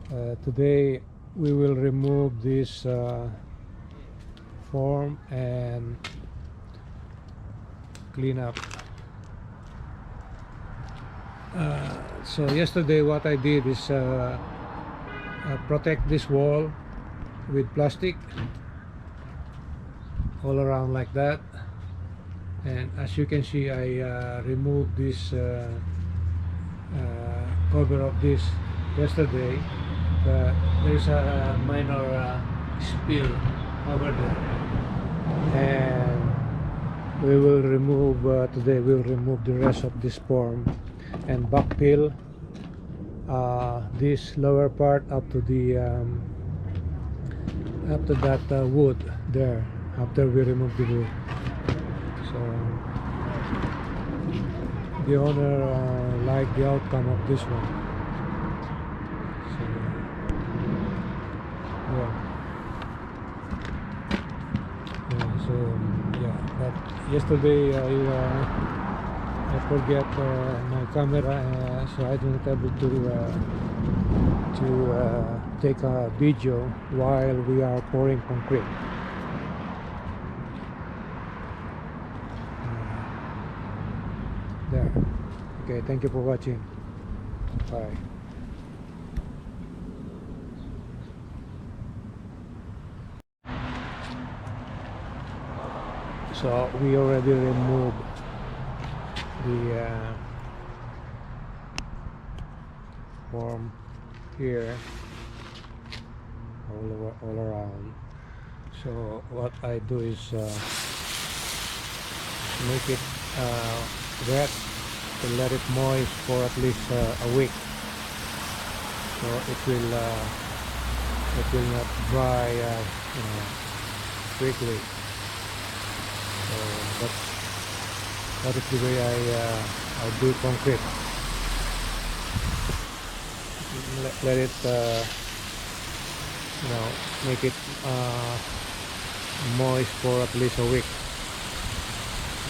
Today we will remove this form and clean up. So yesterday what I did is protect this wall with plastic all around like that, and as you can see I removed this cover of this yesterday, but there's a minor spill over there, and we will remove today we'll remove the rest of this form and backfill this lower part up to the up to that wood there after we remove the wood. So the owner liked the outcome of this one. So so yeah, but yesterday I forget my camera, so I didn't able to take a video while we are pouring concrete. There. Okay, thank you for watching. Bye. So we already removed the form here all around. So what I do is make it wet to let it moist for at least a week, so it will not dry quickly. So that is the way I do concrete. Let it make it moist for at least a week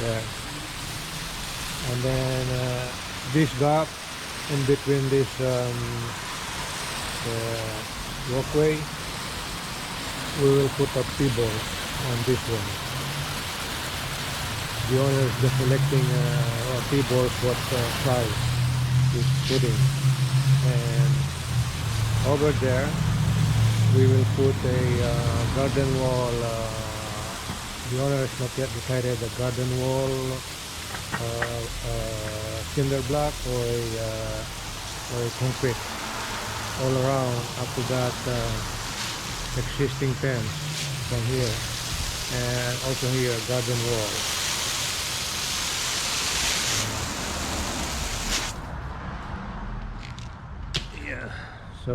there. And then this gap in between this walkway, we will put up T-balls on this one. The owner is just selecting T-balls what size he's putting, and over there we will put a garden wall. The owner is not yet decided the garden wall, cinder block or a concrete all around up to that existing fence from here, and also here garden wall. Yeah, so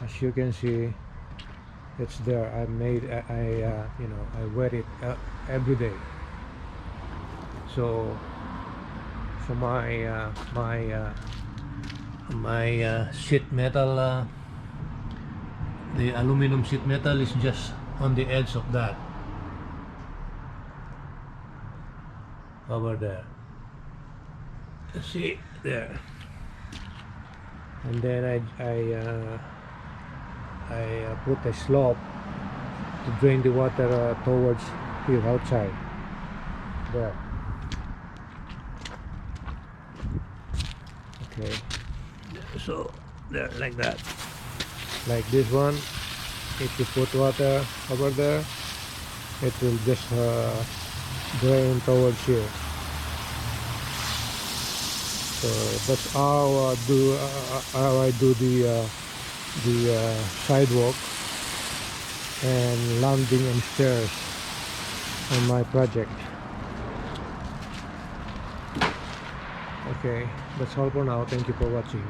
as you can see, it's there. I wet it every day. So my sheet metal, the aluminum sheet metal is just on the edge of that over there. See there, and then I put a slope to drain the water towards here outside there. Okay, so there, like that, like this one. If you put water over there, it will just drain towards here. So that's how I do the sidewalk and landing and stairs on my project. Okay, that's all for now. Thank you for watching.